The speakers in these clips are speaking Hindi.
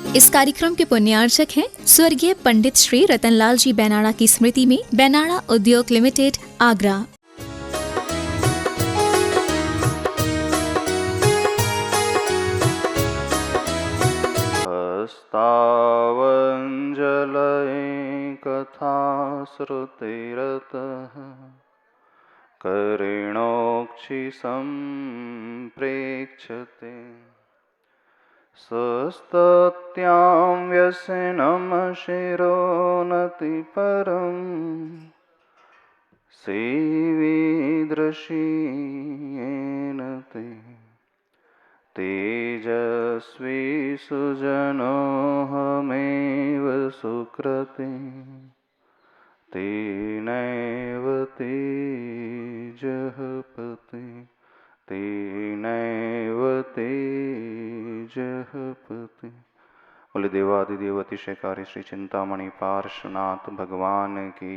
इस कार्यक्रम के पुण्यार्चक हैं स्वर्गीय पंडित श्री रतनलाल जी बैनाड़ा की स्मृति में बैनाड़ा उद्योग लिमिटेड, आगरा। हस्तावञ्जलये कथा श्रुतिरतः करेणोक्षि सम्प्रेक्ष्यते स्वस्तत्यां व्यसनं शिरोनतिपरं सेवीदृशीयेन ते तेजस्वी सुजनोऽहमेव सुकृते तेनैव तेजः पते तेनैव तेजः पते। बोले देवादिदेव अतिशयकारी श्री चिंतामणि पार्श्वनाथ भगवान की,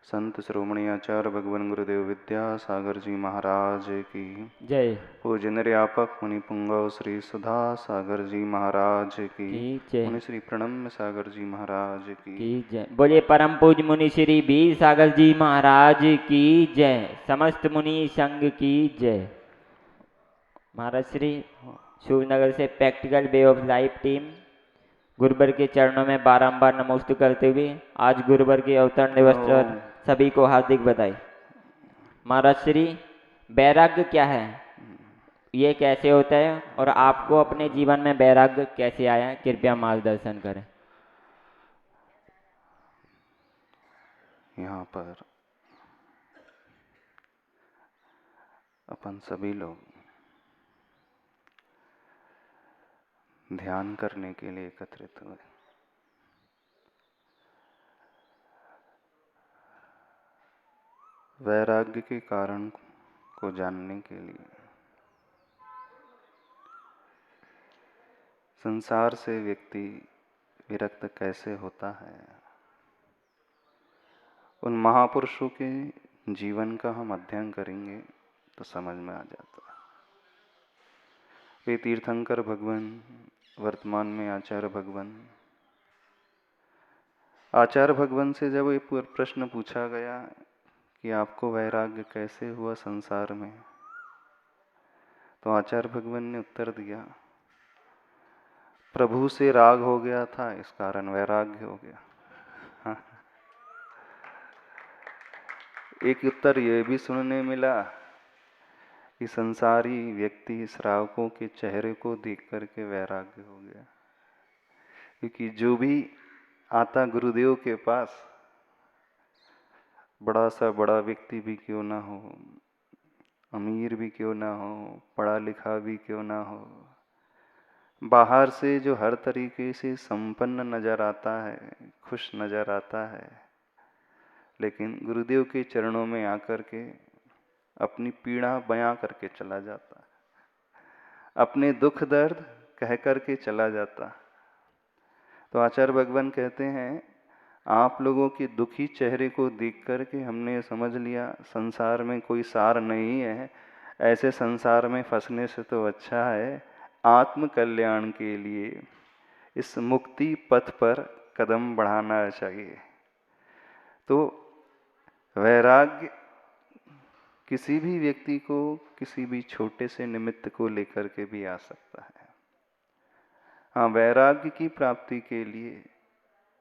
संत शिरोमणि आचार्य भगवान गुरुदेव विद्यासागर जी महाराज की जय। पूज्य निर्यापक मुनि पुंगव श्री सुधा सागर जी महाराज की जय। मुनि श्री प्रणम्य सागर जी महाराज की जय। बोलिए परम पूज्य मुनि श्री वीर सागर जी महाराज की जय। समस्त मुनि संघ की जय। महाराज श्री सूर्यनगर से practical way of life team गुरुवर के चरणों में बारंबार नमोस्तु करते हुए आज गुरुवर के अवतरण दिवस पर सभी को हार्दिक बधाई। महाराज श्री, वैराग्य क्या है, ये कैसे होता है और आपको अपने जीवन में वैराग्य कैसे आया, कृपया मार्गदर्शन करें। यहाँ पर अपन सभी लोग ध्यान करने के लिए एकत्रित हुए। वैराग्य के कारण को जानने के लिए संसार से व्यक्ति विरक्त कैसे होता है, उन महापुरुषों के जीवन का हम अध्ययन करेंगे तो समझ में आ जाता है। वे तीर्थंकर भगवान, वर्तमान में आचार्य भगवान से जब ये प्रश्न पूछा गया कि आपको वैराग्य कैसे हुआ संसार में, तो आचार्य भगवान ने उत्तर दिया, प्रभु से राग हो गया था, इस कारण वैराग्य हो गया। हाँ। एक उत्तर यह भी सुनने मिला कि संसारी व्यक्ति श्रावकों के चेहरे को देख करके वैराग्य हो गया, क्योंकि जो भी आता गुरुदेव के पास, बड़ा सा बड़ा व्यक्ति भी क्यों ना हो, अमीर भी क्यों ना हो, पढ़ा लिखा भी क्यों ना हो, बाहर से जो हर तरीके से संपन्न नजर आता है, खुश नजर आता है, लेकिन गुरुदेव के चरणों में आकर के अपनी पीड़ा बयां करके चला जाता, अपने दुख दर्द कह करके चला जाता। तो आचार्य भगवान कहते हैं, आप लोगों के दुखी चेहरे को देख करके हमने समझ लिया संसार में कोई सार नहीं है, ऐसे संसार में फंसने से तो अच्छा है आत्म कल्याण के लिए इस मुक्ति पथ पर कदम बढ़ाना चाहिए। तो वैराग्य किसी भी व्यक्ति को किसी भी छोटे से निमित्त को लेकर के भी आ सकता है। हाँ, वैराग्य की प्राप्ति के लिए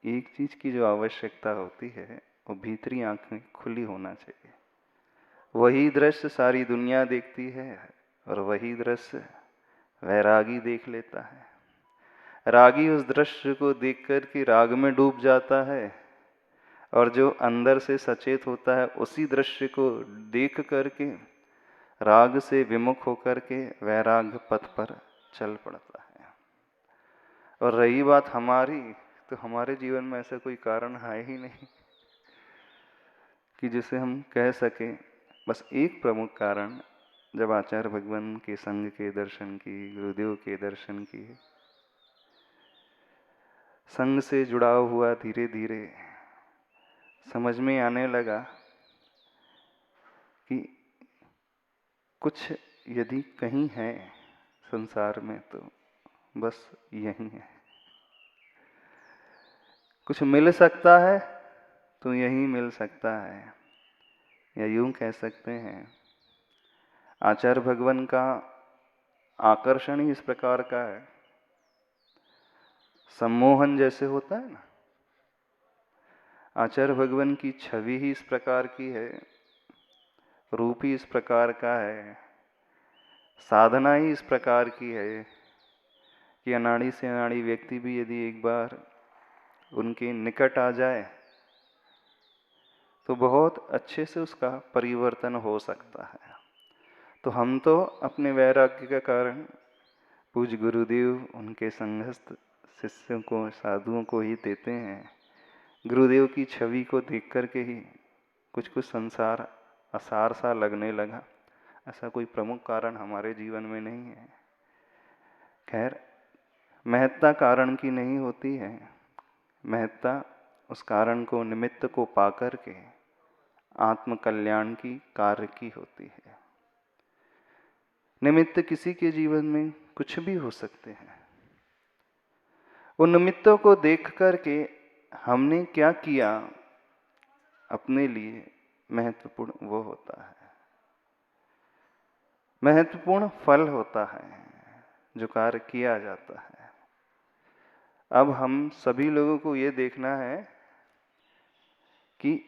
एक चीज की जो आवश्यकता होती है वो भीतरी आंखें खुली होना चाहिए। वही दृश्य सारी दुनिया देखती है और वही दृश्य वैरागी देख लेता है। रागी उस दृश्य को देख कर के राग में डूब जाता है, और जो अंदर से सचेत होता है उसी दृश्य को देख करके राग से विमुख होकर के वैराग पथ पर चल पड़ता है। और रही बात हमारी, तो हमारे जीवन में ऐसा कोई कारण है ही नहीं कि जिसे हम कह सकें। बस एक प्रमुख कारण, जब आचार्य भगवान के संग के दर्शन की, गुरुदेव के दर्शन किए, संग से जुड़ा हुआ धीरे धीरे समझ में आने लगा कि कुछ यदि कहीं है संसार में तो बस यही है। कुछ मिल सकता है तो यही मिल सकता है, या यूं कह सकते हैं आचार्य भगवान का आकर्षण ही इस प्रकार का है, सम्मोहन जैसे होता है ना, आचार्य भगवान की छवि ही इस प्रकार की है, रूप ही इस प्रकार का है, साधना ही इस प्रकार की है कि अनाड़ी से अनाड़ी व्यक्ति भी यदि एक बार उनके निकट आ जाए तो बहुत अच्छे से उसका परिवर्तन हो सकता है। तो हम तो अपने वैराग्य के कारण पूज्य गुरुदेव उनके संघस्थ शिष्यों को, साधुओं को ही देते हैं। गुरुदेव की छवि को देख कर के ही कुछ कुछ संसार असार सा लगने लगा, ऐसा कोई प्रमुख कारण हमारे जीवन में नहीं है। खैर, महत्ता कारण की नहीं होती है, महत्ता उस कारण को, निमित्त को पाकर के आत्म कल्याण की कार्य की होती है। निमित्त किसी के जीवन में कुछ भी हो सकते हैं, उन निमित्तों को देख कर के हमने क्या किया अपने लिए महत्वपूर्ण वो होता है, महत्वपूर्ण फल होता है जो कार्य किया जाता है। अब हम सभी लोगों को ये देखना है कि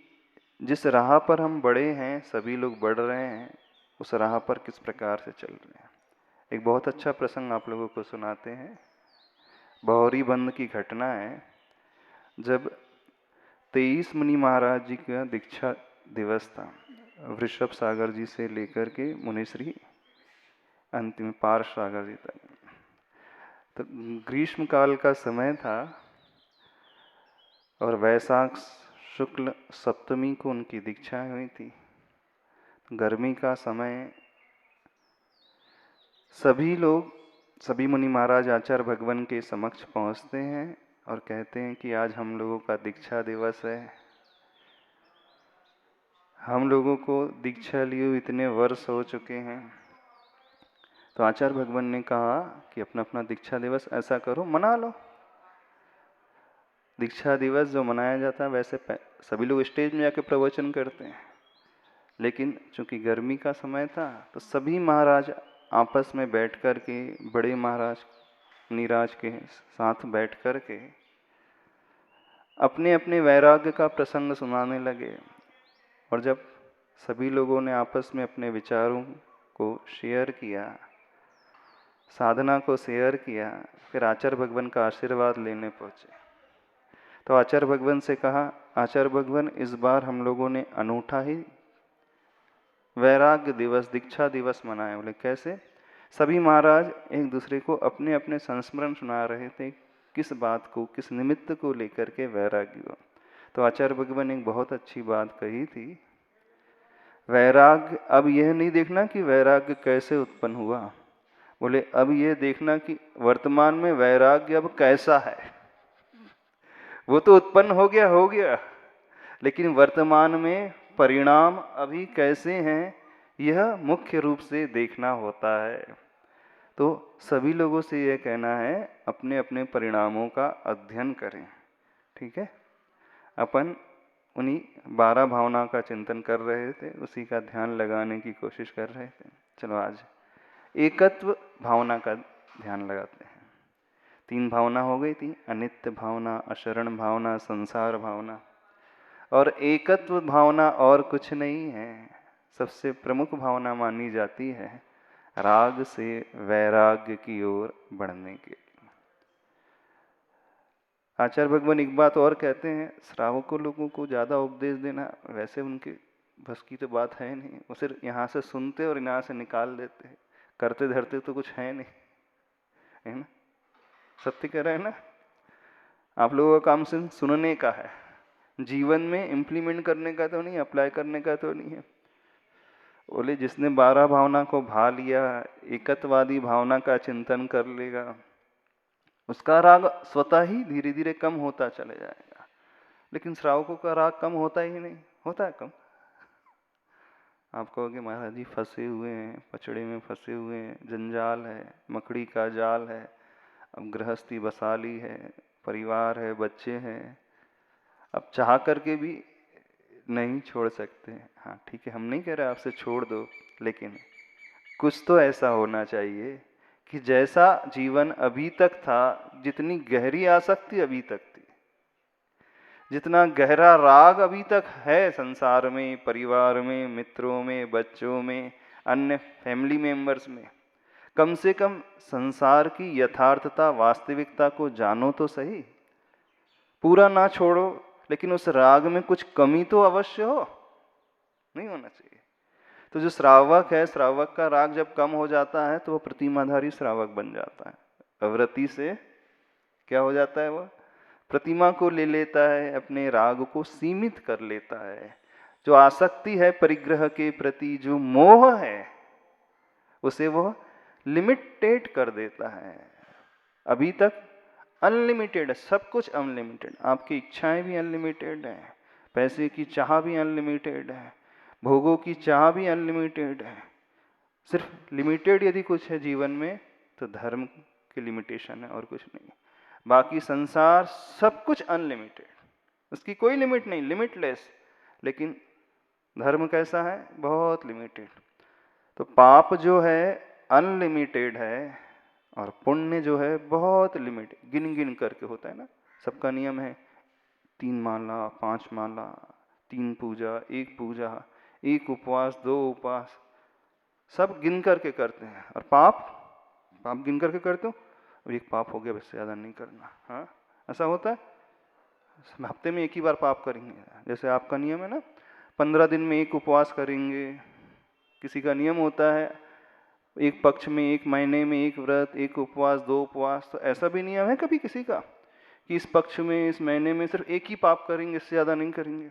जिस राह पर हम बढ़े हैं, सभी लोग बढ़ रहे हैं, उस राह पर किस प्रकार से चल रहे हैं। एक बहुत अच्छा प्रसंग आप लोगों को सुनाते हैं, बहोरी बंद की घटना है। जब 23 मुनि महाराज जी का दीक्षा दिवस था, वृषभ सागर जी से लेकर के मुनिश्री अंतिम पार्श सागर जी तक, तो ग्रीष्म काल का समय था और वैशाख शुक्ल सप्तमी को उनकी दीक्षा हुई थी। गर्मी का समय, सभी लोग, सभी मुनि महाराज आचार्य भगवान के समक्ष पहुंचते हैं और कहते हैं कि आज हम लोगों का दीक्षा दिवस है। हम लोगों को दीक्षा लिए हुए इतने वर्ष हो चुके हैं। तो आचार्य भगवान ने कहा कि अपना अपना दीक्षा दिवस ऐसा करो, मना लो। दीक्षा दिवस जो मनाया जाता है, वैसे सभी लोग स्टेज में जाके प्रवचन करते हैं, लेकिन चूंकि गर्मी का समय था तो सभी महाराज आपस में बैठ कर के, बड़े महाराज नीराज के साथ बैठ कर के अपने अपने वैराग्य का प्रसंग सुनाने लगे। और जब सभी लोगों ने आपस में अपने विचारों को शेयर किया, साधना को शेयर किया, फिर आचार्य भगवान का आशीर्वाद लेने पहुंचे। तो आचार्य भगवान से कहा, आचार्य भगवान इस बार हम लोगों ने अनूठा ही वैराग्य दिवस, दीक्षा दिवस मनाया। बोले कैसे? सभी महाराज एक दूसरे को अपने अपने संस्मरण सुना रहे थे, किस बात को, किस निमित्त को लेकर के वैराग्य हो। तो आचार्य भगवान ने एक बहुत अच्छी बात कही थी, वैराग्य अब यह नहीं देखना कि वैराग्य कैसे उत्पन्न हुआ, बोले अब यह देखना कि वर्तमान में वैराग्य अब कैसा है। वो तो उत्पन्न हो गया, लेकिन वर्तमान में परिणाम अभी कैसे हैं, यह मुख्य रूप से देखना होता है। तो सभी लोगों से यह कहना है, अपने अपने परिणामों का अध्ययन करें। ठीक है, अपन उन्हीं 12 भावना का चिंतन कर रहे थे, उसी का ध्यान लगाने की कोशिश कर रहे थे। चलो आज एकत्व भावना का ध्यान लगाते हैं। 3 भावना हो गई थी, अनित्य भावना, अशरण भावना, संसार भावना। और एकत्व भावना और कुछ नहीं है, सबसे प्रमुख भावना मानी जाती है राग से वैराग्य की ओर बढ़ने के लिए। आचार्य भगवान एक बात और कहते हैं, श्रावकों लोगों को ज़्यादा उपदेश देना वैसे उनके बस की तो बात है नहीं, वो सिर्फ यहाँ से सुनते और यहाँ से निकाल देते हैं, करते धरते तो कुछ है नहीं, है ना? सत्य कह रहे हैं ना? आप लोगों का काम सिर्फ सुनने का है, जीवन में इम्प्लीमेंट करने का तो नहीं, अप्लाई करने का तो नहीं है। बोले जिसने 12 भावना को भा लिया, एकत्ववादी भावना का चिंतन कर लेगा, उसका राग स्वतः ही धीरे धीरे कम होता चले जाएगा। लेकिन श्रावकों का राग कम होता ही नहीं, होता है कम। आप कहोगे महाराज जी फंसे हुए हैं, पचड़े में फंसे हुए हैं, जंजाल है, मकड़ी का जाल है, अब गृहस्थी बसा ली है, परिवार है, बच्चे हैं, अब चाह करके भी नहीं छोड़ सकते। हाँ ठीक है, हम नहीं कह रहे आपसे छोड़ दो, लेकिन कुछ तो ऐसा होना चाहिए कि जैसा जीवन अभी तक था, जितनी गहरी आसक्ति अभी तक थी, जितना गहरा राग अभी तक है संसार में, परिवार में, मित्रों में, बच्चों में, अन्य फैमिली मेंबर्स में, कम से कम संसार की यथार्थता, वास्तविकता को जानो तो सही। पूरा ना छोड़ो, लेकिन उस राग में कुछ कमी तो अवश्य हो, नहीं होना चाहिए। तो जो श्रावक है, श्रावक का राग जब कम हो जाता है तो वो प्रतिमाधारी श्रावक बन जाता है। अवरति से क्या हो जाता है, वो प्रतिमा को ले लेता है, अपने राग को सीमित कर लेता है। जो आसक्ति है परिग्रह के प्रति, जो मोह है, उसे वह लिमिटेड कर देता है। अभी तक अनलिमिटेड है, सब कुछ अनलिमिटेड, आपकी इच्छाएं भी अनलिमिटेड हैं, पैसे की चाह भी अनलिमिटेड है, भोगों की चाह भी अनलिमिटेड है। सिर्फ लिमिटेड यदि कुछ है जीवन में तो धर्म की लिमिटेशन है और कुछ नहीं। बाकी संसार सब कुछ अनलिमिटेड, उसकी कोई लिमिट नहीं, लिमिटलेस। लेकिन धर्म कैसा है, बहुत लिमिटेड। तो पाप जो है अनलिमिटेड है और पुण्य जो है बहुत लिमिटेड, गिन गिन करके होता है ना। सबका नियम है 3 माला, 5 माला, 3 पूजा, 1 पूजा, 1 उपवास, 2 उपवास, सब गिन करके करते हैं। और पाप गिन करके करते हो, अब 1 पाप हो गया, बस ज़्यादा नहीं करना। हाँ, ऐसा होता है। हफ्ते में 1 ही बार पाप करेंगे, जैसे आपका नियम है ना, 15 दिन में 1 उपवास करेंगे। किसी का नियम होता है 1 पक्ष में, 1 महीने में 1 व्रत, 1 उपवास, 2 उपवास। तो ऐसा भी नियम है कभी किसी का कि इस पक्ष में, इस महीने में सिर्फ 1 ही पाप करेंगे, इससे ज़्यादा नहीं करेंगे।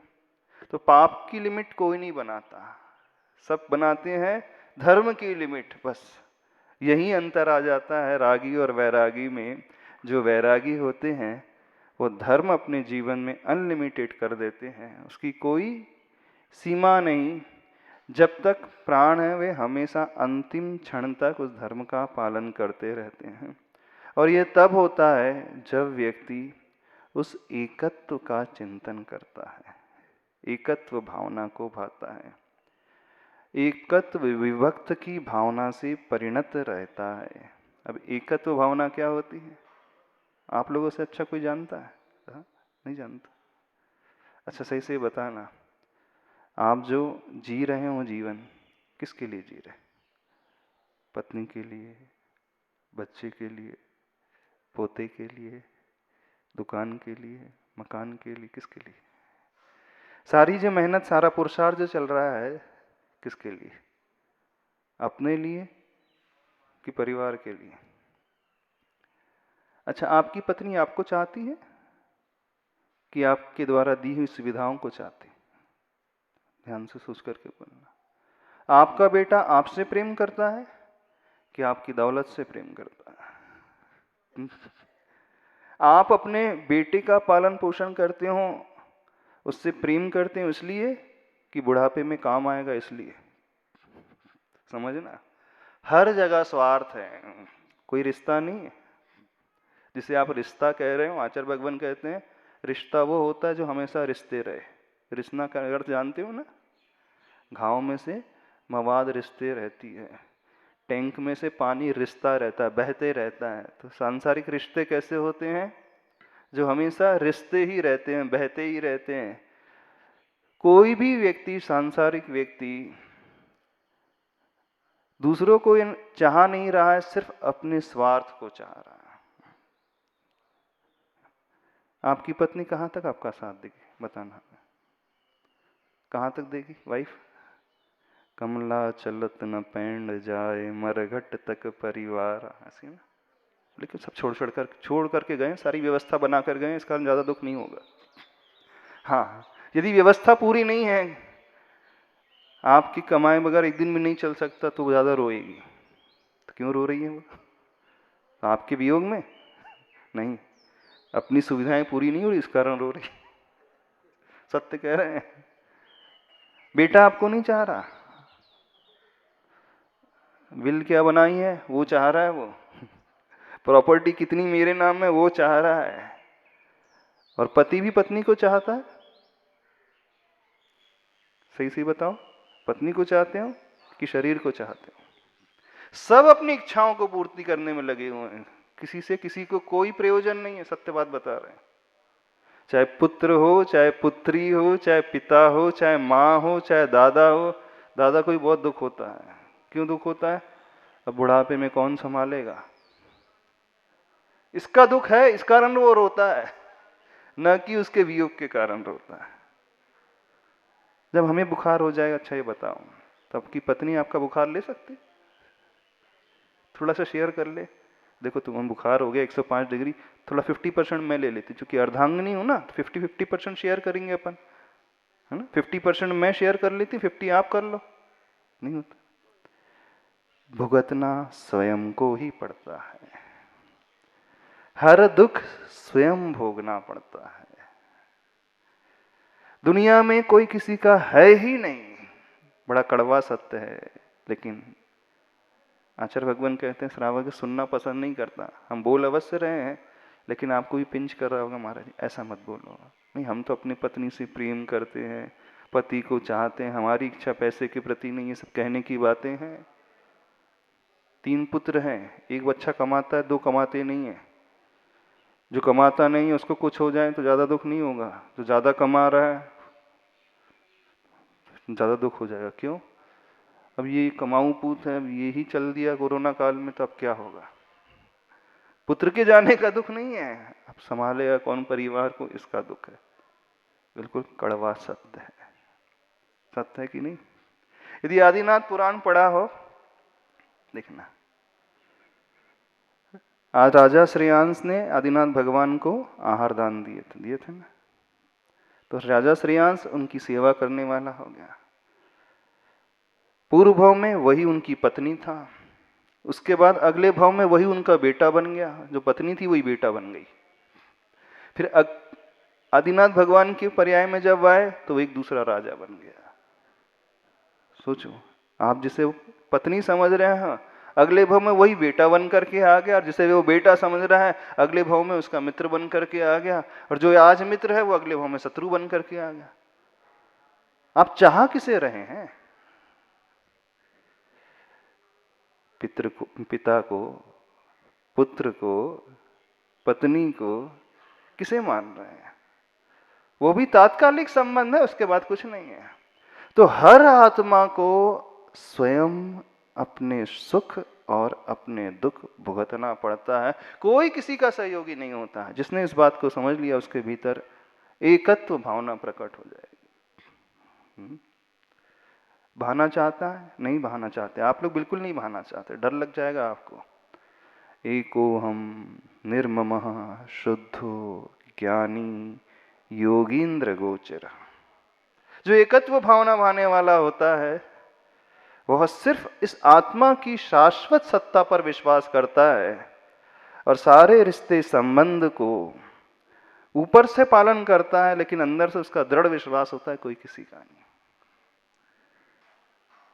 तो पाप की लिमिट कोई नहीं बनाता, सब बनाते हैं धर्म की लिमिट। बस यही अंतर आ जाता है रागी और वैरागी में। जो वैरागी होते हैं वो धर्म अपने जीवन में अनलिमिटेड कर देते हैं, उसकी कोई सीमा नहीं। जब तक प्राण है वे हमेशा अंतिम क्षण तक उस धर्म का पालन करते रहते हैं। और ये तब होता है जब व्यक्ति उस एकत्व का चिंतन करता है, एकत्व भावना को भाता है, एकत्व विभक्त की भावना से परिणत रहता है। अब एकत्व भावना क्या होती है, आप लोगों से अच्छा कोई जानता है? हाँ? नहीं जानता। अच्छा सही से बताना, आप जो जी रहे हो जीवन, किसके लिए जी रहे? पत्नी के लिए, बच्चे के लिए, पोते के लिए, दुकान के लिए, मकान के लिए, किसके लिए? सारी जो मेहनत, सारा पुरुषार्थ जो चल रहा है, किसके लिए? अपने लिए कि परिवार के लिए? अच्छा, आपकी पत्नी आपको चाहती है कि आपके द्वारा दी हुई सुविधाओं को चाहती? ध्यान से सोच करके बोलना। आपका बेटा आपसे प्रेम करता है कि आपकी दौलत से प्रेम करता है? आप अपने बेटे का पालन पोषण करते हो, उससे प्रेम करते हो इसलिए कि बुढ़ापे में काम आएगा इसलिए? समझना, हर जगह स्वार्थ है, कोई रिश्ता नहीं है। जिसे आप रिश्ता कह रहे हो, आचार्य भगवान कहते हैं रिश्ता वो होता है जो हमेशा रिश्ते रहे। रिश्ता का अर्थ जानते हो ना, घाव में से मवाद रिश्ते रहती है, टैंक में से पानी रिश्ता रहता है, बहते रहता है। तो सांसारिक रिश्ते कैसे होते हैं? जो हमेशा रिश्ते ही रहते हैं, बहते ही रहते हैं। कोई भी व्यक्ति, सांसारिक व्यक्ति दूसरों को चाह नहीं रहा है, सिर्फ अपने स्वार्थ को चाह रहा है। आपकी पत्नी कहाँ तक आपका साथ देगी, बताना, कहाँ तक देगी वाइफ? कमला चलत न पैंड जाए, मरघट तक परिवार, ऐसे ना। लेकिन सब छोड़ करके गए, सारी व्यवस्था बना कर गए, इसका ज़्यादा दुख नहीं होगा। हाँ, यदि व्यवस्था पूरी नहीं है, आपकी कमाए बगैर एक दिन भी नहीं चल सकता, तो वो ज़्यादा रोएगी। तो क्यों रो रही है वो? आपके वियोग में नहीं, अपनी सुविधाएं पूरी नहीं हो रही, इस कारण रो रही। सत्य कह रहे हैं। बेटा आपको नहीं चाह रहा, विल क्या बनाई है वो चाह रहा है, वो प्रॉपर्टी कितनी मेरे नाम में वो चाह रहा है, और पति भी पत्नी को चाहता है? सही सही बताओ, पत्नी को चाहते हो कि शरीर को चाहते हो? सब अपनी इच्छाओं को पूर्ति करने में लगे हुए हैं, किसी से किसी को कोई प्रयोजन नहीं है, सत्य बात बता रहे हैं। चाहे पुत्र हो, चाहे पुत्री हो, चाहे पिता हो, चाहे माँ हो, चाहे दादा हो। दादा को भी बहुत दुख होता है। क्यों दुख होता है? अब बुढ़ापे में कौन संभालेगा, इसका दुख है, इस कारण वो रोता है, न कि उसके वियोग के कारण रोता है। जब हमें बुखार हो जाएगा, अच्छा ये बताओ, तो आपकी पत्नी आपका बुखार ले सकती? थोड़ा सा शेयर कर ले, देखो तुम्हें बुखार हो गया 105 डिग्री, थोड़ा 50% मैं ले लेती, क्योंकि अर्धांगिनी हूं ना, 50-50% शेयर करेंगे अपन, है ना। 50% मैं शेयर कर लेती, 50 आप कर लो। नहीं होता, भुगतना स्वयं को ही पड़ता है, हर दुख स्वयं भोगना पड़ता है। दुनिया में कोई किसी का है ही नहीं, बड़ा कड़वा सत्य है। लेकिन आचार्य भगवान कहते हैं श्रावक सुनना पसंद नहीं करता। हम बोल अवश्य रहे हैं, लेकिन आपको भी पिंच कर रहा होगा, महाराज ऐसा मत बोलो। नहीं, हम तो अपनी पत्नी से प्रेम करते हैं, पति को चाहते हैं, हमारी इच्छा पैसे के प्रति नहीं, ये सब कहने की बातें हैं। 3 पुत्र हैं, एक बच्चा कमाता है, 2 कमाते नहीं है। जो कमाता नहीं है उसको कुछ हो जाए तो ज्यादा दुख नहीं होगा, जो ज्यादा कमा रहा है ज्यादा दुख हो जाएगा। क्यों? अब ये कमाऊ पूत है, अब ये ही चल दिया कोरोना काल में, तो अब क्या होगा? पुत्र के जाने का दुख नहीं है, अब संभालेगा कौन परिवार को, इसका दुख है। बिल्कुल कड़वा सत्य है, सत्य है कि नहीं? यदि आदिनाथ पुराण पढ़ा हो, देखना, आज राजा श्रेयांश ने आदिनाथ भगवान को आहार दान दिए थे ना, तो राजा श्रेयांश उनकी सेवा करने वाला हो गया। पूर्व भाव में वही उनकी पत्नी था, उसके बाद अगले भाव में वही उनका बेटा बन गया, जो पत्नी थी वही बेटा बन गई। फिर आदिनाथ भगवान के पर्याय में जब आए तो वो एक दूसरा राजा बन गया। सोचो, आप जिसे पत्नी समझ रहे हैं, अगले भाव में वही बेटा बन करके आ गया, और जिसे वो बेटा समझ रहा है अगले भाव में उसका मित्र बन करके आ गया, और जो आज मित्र है वो अगले भाव में शत्रु बन करके आ गया। आप चाह किसे रहे हैं? पिता को, पुत्र को, पत्नी को किसे मान रहे हैं? वो भी तात्कालिक संबंध है, उसके बाद कुछ नहीं है। तो हर आत्मा को स्वयं अपने सुख और अपने दुख भुगतना पड़ता है, कोई किसी का सहयोगी नहीं होता है। जिसने इस बात को समझ लिया उसके भीतर एकत्व भावना प्रकट हो जाएगी। बहाना चाहता है? नहीं बहाना चाहते आप लोग, बिल्कुल नहीं बहाना चाहते, डर लग जाएगा आपको। एको हम निर्ममः शुद्धो ज्ञानी योगींद्र गोचर। जो एकत्व भावना भाने वाला होता है वह सिर्फ इस आत्मा की शाश्वत सत्ता पर विश्वास करता है, और सारे रिश्ते संबंध को ऊपर से पालन करता है, लेकिन अंदर से उसका दृढ़ विश्वास होता है कोई किसी का नहीं।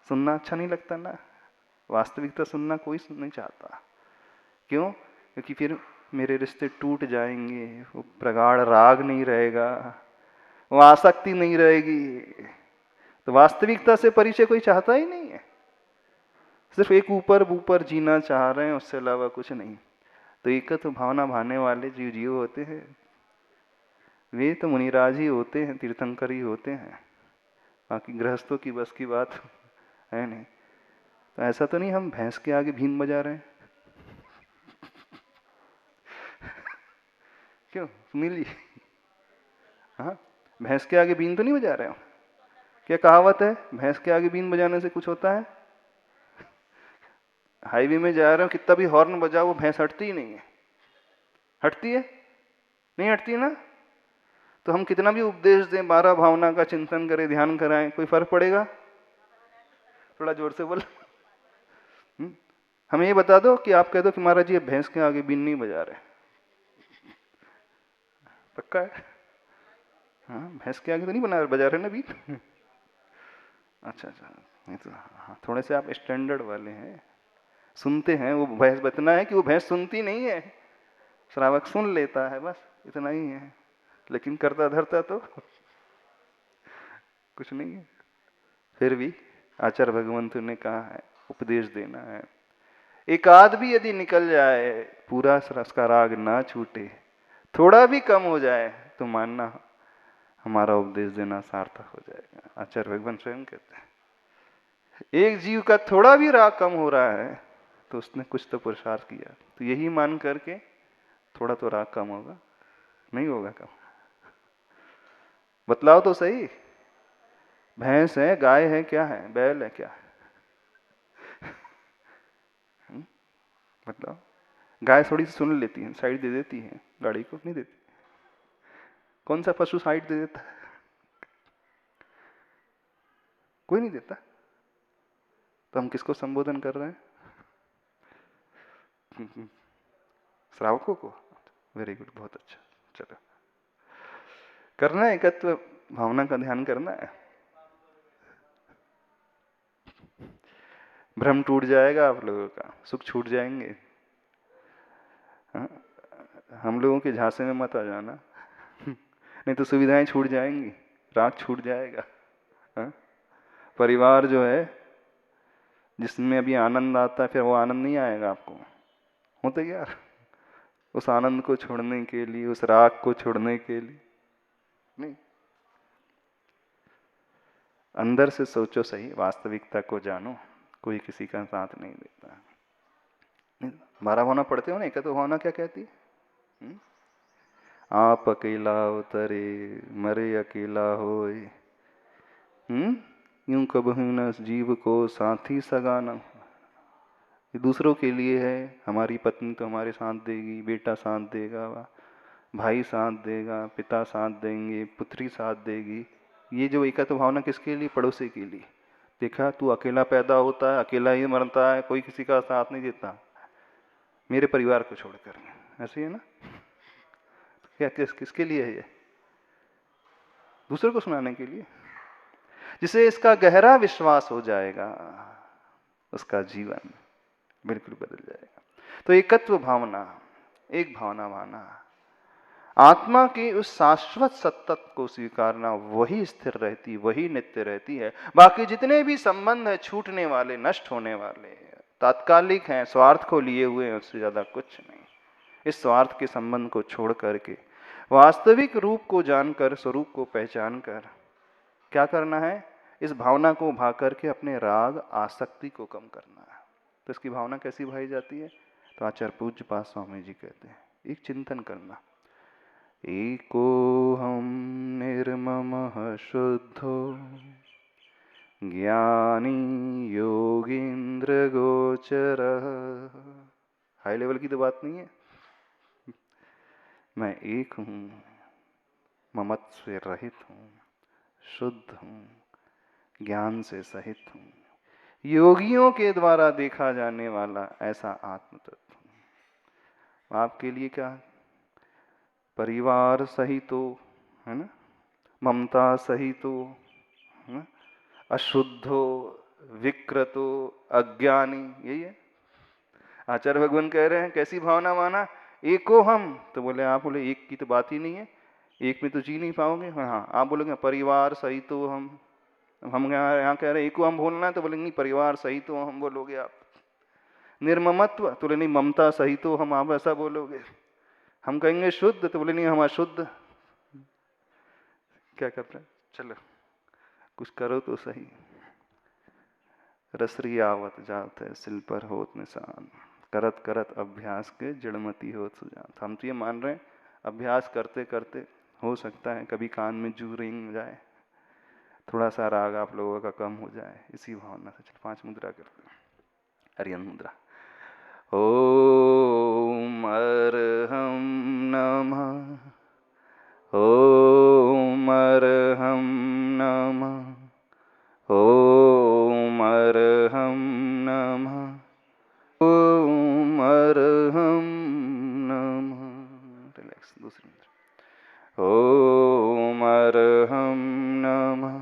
सुनना अच्छा नहीं लगता ना, वास्तविकता सुनना कोई नहीं चाहता। क्यों? क्योंकि फिर मेरे रिश्ते टूट जाएंगे, वो प्रगाढ़ राग नहीं रहेगा, वो आसक्ति नहीं रहेगी। तो वास्तविकता से परिचय कोई चाहता ही नहीं है, सिर्फ एक ऊपर जीना चाह रहे हैं, उससे अलावा कुछ नहीं। तो एकत्व भावना भाने वाले जीव होते हैं, वे तो मुनिराज ही होते हैं, तीर्थंकर ही होते हैं, बाकी गृहस्थों की बस की बात है नहीं। तो ऐसा तो नहीं हम भैंस के आगे भीन बजा रहे हैं। क्यों सुनील जी? हाँ, भैंस के आगे बीन तो नहीं बजा रहे हो? क्या कहावत है, भैंस के आगे बीन बजाने से कुछ होता है? हाईवे में जा रहे हो, कितना भी हॉर्न बजाओ, वो भैंस हटती ही नहीं है। हटती है? नहीं हटती है ना। तो हम कितना भी उपदेश दें, 12 भावना का चिंतन करें, ध्यान कराएं, कोई फर्क पड़ेगा? थोड़ा जोर से बोल। हमें ये बता दो कि आप कह दो कि महाराज जी भैंस के आगे बीन नहीं बजा रहे, पक्का है? हाँ, भैंस के आगे तो नहीं बजा रहे ना बीन। अच्छा, नहीं तो हाँ, थोड़े से आप स्टैंडर्ड वाले हैं, सुनते हैं। वो भैंस बतना है कि वो भैंस सुनती नहीं है, श्रावक सुन लेता है, बस इतना ही है। लेकिन करता धरता तो कुछ नहीं है। फिर भी आचार्य भगवंत ने कहा है, उपदेश देना है, एक आध भी यदि निकल जाए, पूरा रस का राग ना छूटे, थोड़ा भी कम हो जाए, तो मानना हमारा उपदेश देना सार्थक हो जाएगा। आचार्य भगवान स्वयं कहते हैं, एक जीव का थोड़ा भी राग कम हो रहा है तो उसने कुछ तो पुरुषार्थ किया। तो यही मान करके थोड़ा तो राग कम होगा, नहीं होगा कम? बतलाओ तो सही। भैंस है, गाय है, क्या है, बैल है, क्या है? बताओ। गाय थोड़ी सी सुन लेती है, साइड दे देती है, गाड़ी को नहीं देती। कौन सा पशु साइड दे देता है? कोई नहीं देता। तो हम किसको संबोधन कर रहे हैं? श्रावकों को। वेरी गुड, बहुत अच्छा। चलो, करना है एकत्व भावना का ध्यान करना है। भ्रम टूट जाएगा आप लोगों का, सुख छूट जाएंगे। हाँ? हम लोगों के झांसे में मत आ जाना, नहीं तो सुविधाएं छूट जाएंगी, राग छूट जाएगा। हाँ? परिवार जो है जिसमें अभी आनंद आता है, फिर वो आनंद नहीं आएगा आपको। हो तो यार, उस आनंद को छोड़ने के लिए, उस राग को छोड़ने के लिए नहीं। अंदर से सोचो सही, वास्तविकता को जानो, कोई किसी का साथ नहीं देता। 12 भावना पढ़ते हो ना, एक तो भावना क्या कहती है? आप अकेला उतरे मरे अकेला होए, यूं कबहू न जीव को साथी सगाना। ये दूसरों के लिए है। हमारी पत्नी तो हमारे साथ देगी, बेटा साथ देगा, भाई साथ देगा, पिता साथ देंगे, पुत्री साथ देगी। ये जो एकत्व भावना किसके लिए? पड़ोसी के लिए। देखा, तू अकेला पैदा होता है, अकेला ही मरता है, कोई किसी का साथ नहीं देता, मेरे परिवार को छोड़कर। ऐसे है ना? क्या किसके लिए है ये? दूसरों को सुनाने के लिए। जिसे इसका गहरा विश्वास हो जाएगा, उसका जीवन बिल्कुल बदल जाएगा। तो एकत्व भावना, एक भावना माना, आत्मा की उस शाश्वत सत्ता को स्वीकारना, वही स्थिर रहती, वही नित्य रहती है। बाकी जितने भी संबंध है छूटने वाले, नष्ट होने वाले, तात्कालिक हैं, स्वार्थ को लिए हुए हैं, उससे ज्यादा कुछ नहीं। इस स्वार्थ के संबंध को छोड़ करके वास्तविक रूप को जानकर, स्वरूप को पहचान कर क्या करना है? इस भावना को भा करके अपने राग आसक्ति को कम करना है। तो इसकी भावना कैसी भाई जाती है? तो आचार्य पूज्यपाद स्वामी जी कहते हैं, एक चिंतन करना, एको हम निर्ममः शुद्धो ज्ञानी योगींद्र गोचर। हाई लेवल की तो बात नहीं है। मैं एक हूं, ममत्व से रहित हूं, शुद्ध हूं, ज्ञान से सहित हूं, योगियों के द्वारा देखा जाने वाला ऐसा आत्म तत्व हूं। आपके लिए क्या? परिवार सहित हो, है ना, ममता सहित हो, है ना, अशुद्धो, विकृतो, अज्ञानी, यही है। आचार्य भगवान कह रहे हैं कैसी भावना माना? एको हम। तो बोले, आप बोले एक की तो बात ही नहीं है, एक में तो जी नहीं पाओगे। हाँ, आप बोलोगे परिवार सहित हो हम यहाँ कह रहे हैं एको हम बोलना है, तो बोलेंगे नहीं, परिवार सहित हो हम बोलोगे आप। निर्ममत्व, तो बोले नहीं, ममता सहित हो हम, आप ऐसा बोलोगे। हम कहेंगे शुद्ध, तो बोले नहीं, हम अशुद्ध। क्या कर रहे हैं? चलो कुछ करो तो सही। रसरी आवत जात है सिल पर होत निशान, करत करत अभ्यास के जड़मती होत सुजान। हम तो ये मान रहे हैं अभ्यास करते करते हो सकता है कभी कान में जू रिंग जाए, थोड़ा सा राग आप लोगों का कम हो जाए, इसी भावना से। चलो 5 मुद्रा करते हैं। अरियन मुद्रा। ओम अरहम नमः, ओम अरहम नमः, ओम अरहम नमः, ओम अरहम नमः। रिलैक्स। दूसरी मुद्रा। ओम अरहम नमः,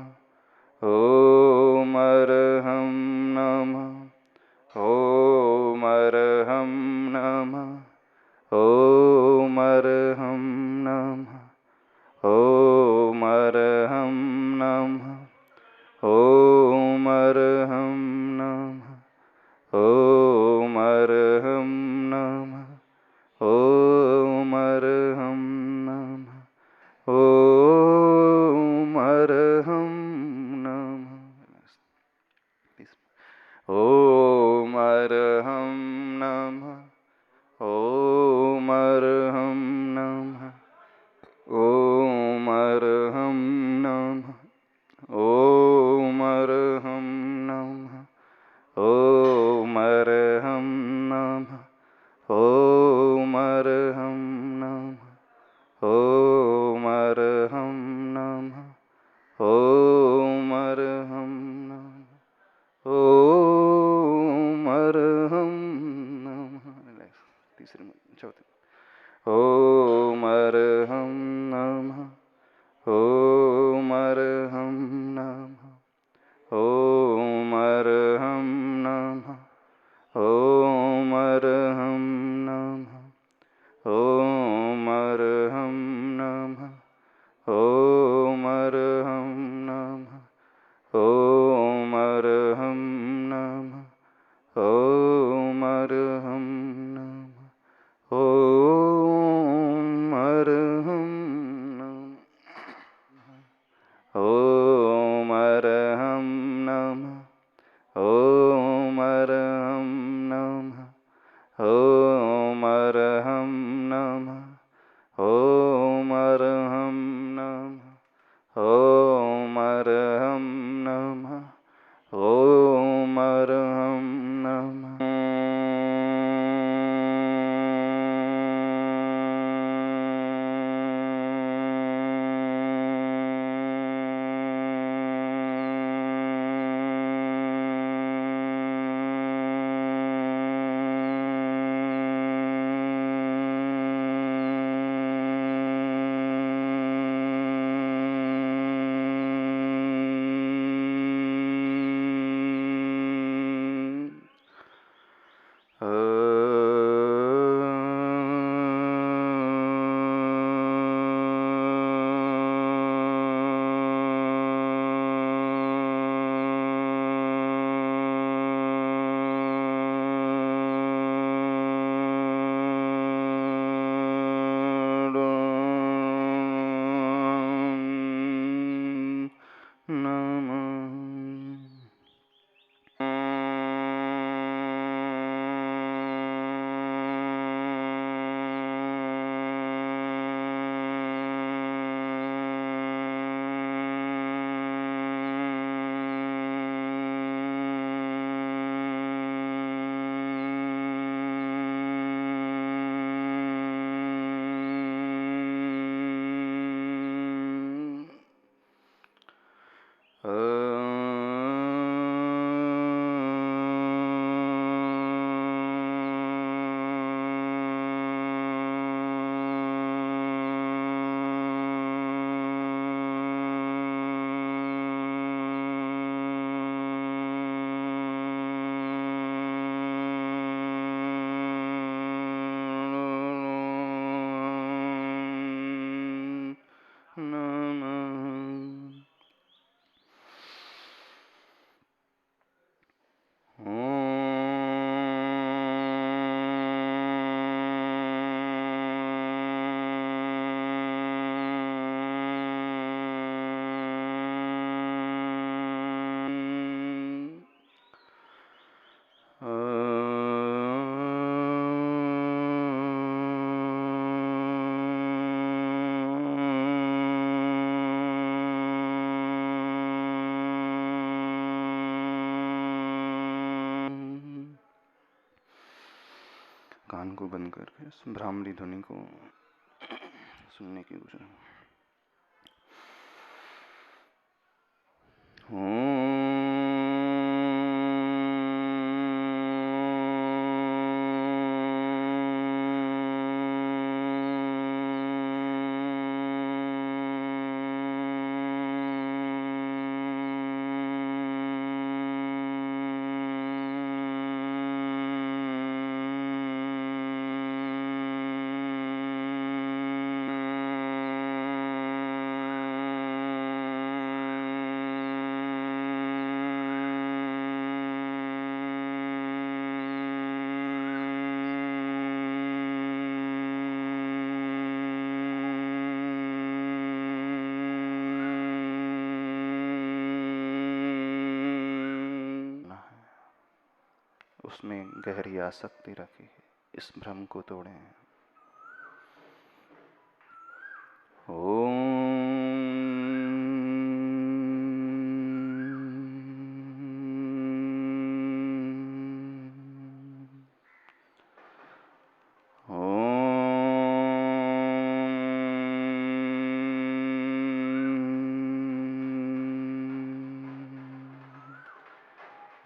ओम अरहम नमः, ओम अरहम नमः, ओम अरहम नमः, नमः ॐ अर्हं नमः ॐ अर्हं नमः ॐ अर्हं नमः ॐ अर्हं नमः ॐ अर्हं नमः ॐ अर्हं नमः ॐ अर्हं नमः ॐ अर्हं नमः। रिलैक्स। तीसरे में चौथे ॐ अर्हं नमः ॐ अर्हं नमः ॐ अर्हं नमः ॐ अर्हं नमः ॐ अर्हं नमः ॐ अर्हं नमः ॐ अर्हं नमः ॐ अर्हं नमः ॐ अर्हं नमः ॐ अर्हं नमः ॐ अर्हं नमः ॐ अर्हं नमः ॐ अर्हं नमः ॐ अर्हं नमः ॐ अर्हं नमः। कान को बंद करके इस भ्रामरी ध्वनि को सुनने की कोशिश। उसमें गहरी आसक्ति रखी है। इस भ्रम को तोड़ें।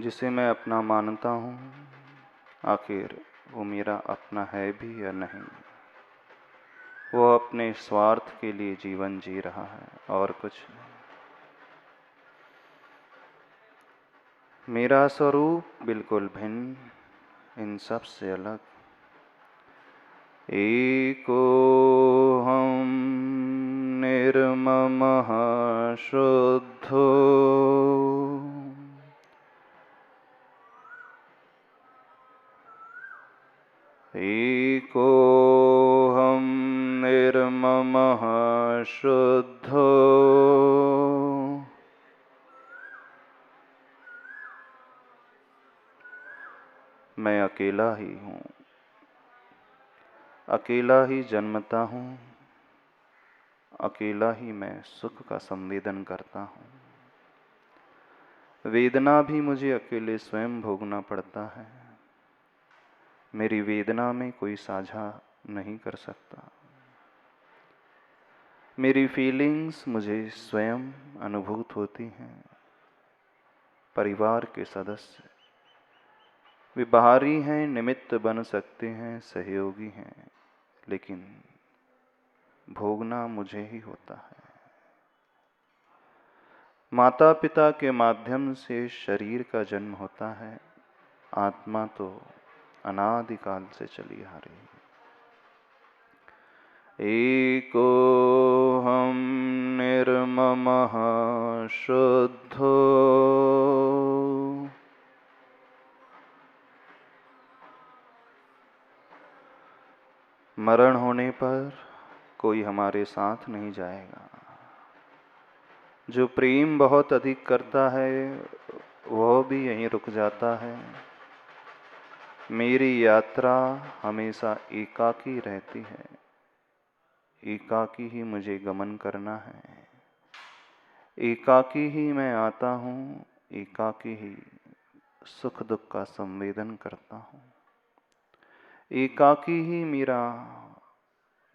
जिसे मैं अपना मानता हूँ, आखिर वो मेरा अपना है भी या नहीं। वो अपने स्वार्थ के लिए जीवन जी रहा है और कुछ नहीं। मेरा स्वरूप बिल्कुल भिन्न, इन सब से अलग। एको हम निर्ममः शुद्धो एको हम निर्ममः शुद्धो मैं अकेला ही हूँ, अकेला ही जन्मता हूँ, अकेला ही मैं सुख का संवेदन करता हूँ। वेदना भी मुझे अकेले स्वयं भोगना पड़ता है। मेरी वेदना में कोई साझा नहीं कर सकता। मेरी फीलिंग्स मुझे स्वयं अनुभूत होती हैं। परिवार के सदस्य वे बाहरी हैं, निमित्त बन सकते हैं, सहयोगी हैं, लेकिन भोगना मुझे ही होता है। माता पिता के माध्यम से शरीर का जन्म होता है, आत्मा तो अनादिकाल से चली आ रही है। एको हम निर्ममः शुद्धो मरण होने पर कोई हमारे साथ नहीं जाएगा। जो प्रेम बहुत अधिक करता है वह भी यहीं रुक जाता है। मेरी यात्रा हमेशा एकाकी रहती है। एकाकी ही मुझे गमन करना है। एकाकी ही मैं आता हूँ, एकाकी ही सुख दुख का संवेदन करता हूँ। एकाकी ही मेरा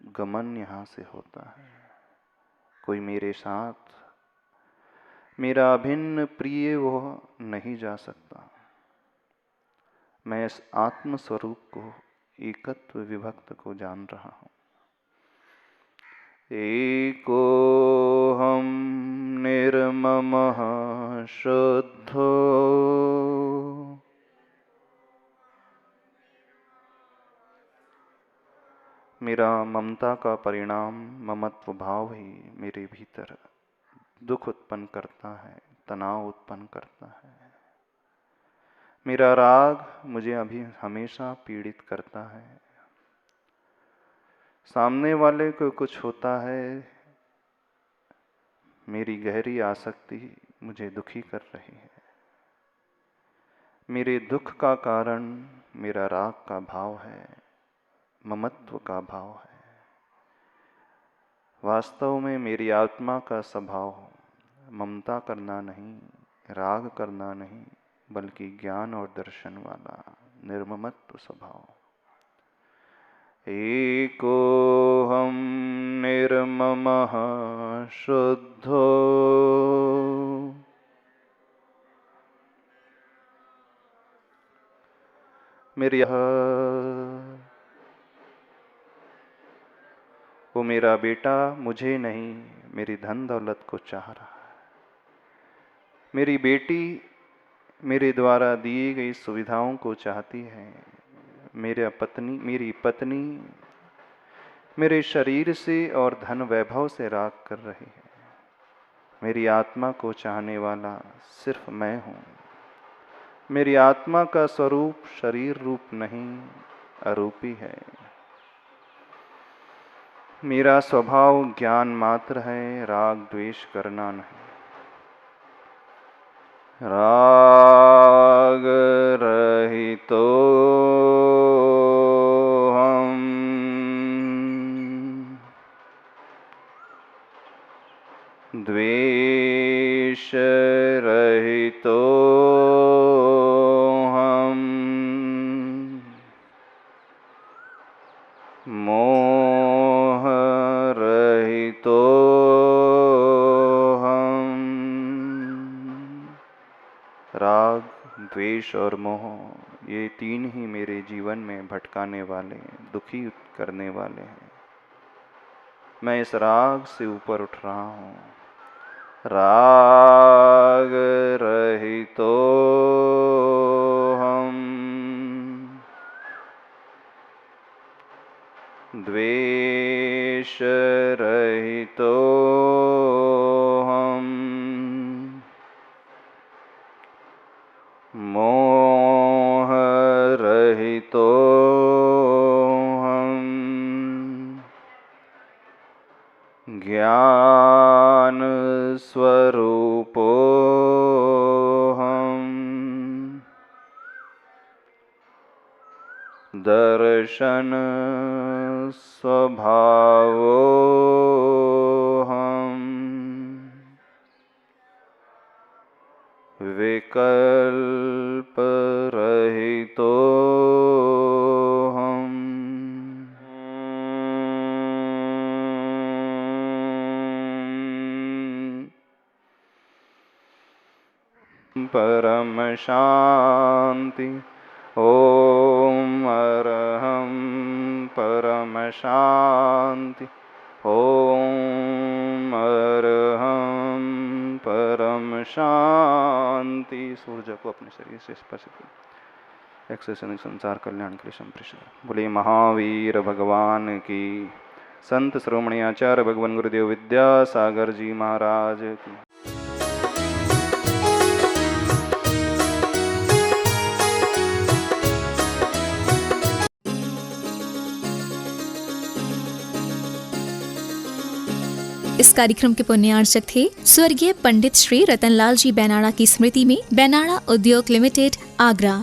गमन यहाँ से होता है। कोई मेरे साथ, मेरा अभिन्न प्रिय वह नहीं जा सकता। मैं इस आत्म स्वरूप को, एकत्व विभक्त को जान रहा हूँ। एको हम निर्ममः शुद्धो मेरा ममता का परिणाम ममत्व भाव ही मेरे भीतर दुख उत्पन्न करता है, तनाव उत्पन्न करता है। मेरा राग मुझे अभी हमेशा पीड़ित करता है। सामने वाले को कुछ होता है, मेरी गहरी आसक्ति मुझे दुखी कर रही है। मेरे दुख का कारण मेरा राग का भाव है, ममत्व का भाव है। वास्तव में मेरी आत्मा का स्वभाव ममता करना नहीं, राग करना नहीं, बल्कि ज्ञान और दर्शन वाला निर्ममत्व स्वभाव। एको हम निर्ममः शुद्धो मेरी वो मेरा बेटा मुझे नहीं, मेरी धन दौलत को चाह रहा है। मेरी बेटी मेरे द्वारा दी गई सुविधाओं को चाहती है। मेरी पत्नी मेरे शरीर से और धन वैभव से राग कर रही है। मेरी आत्मा को चाहने वाला सिर्फ मैं हूँ। मेरी आत्मा का स्वरूप शरीर रूप नहीं, अरूपी है। मेरा स्वभाव ज्ञान मात्र है, राग द्वेष करना नहीं। राग रहितो हम, द्वेष रहितो हम, मोह रहितो हम। राग, द्वेष और मोह, ये तीन ही मेरे जीवन में भटकाने वाले हैं, दुखी करने वाले हैं। मैं इस राग से ऊपर उठ रहा हूँ। राग रहितो हम, द्वेष रहितो हम, मोह रहितो हम, ज्ञान स्वरूपो हम, दर्शन स्वभावो हम, विकल्प रहितो हम। परम शांति। ओम अरहं परम शांति। ओम अरहं परम शांति। सूर्य को अपने शरीर से स्पर्श करें। एक्सेशन संसार कल्याण के लिए संप्रेषण। बोले महावीर भगवान की, संत श्रोमणी आचार्य भगवान गुरुदेव विद्यासागर जी महाराज की। इस कार्यक्रम के पुण्यार्चक थे स्वर्गीय पंडित श्री रतनलाल जी बैनाड़ा की स्मृति में बैनाड़ा उद्योग लिमिटेड, आगरा।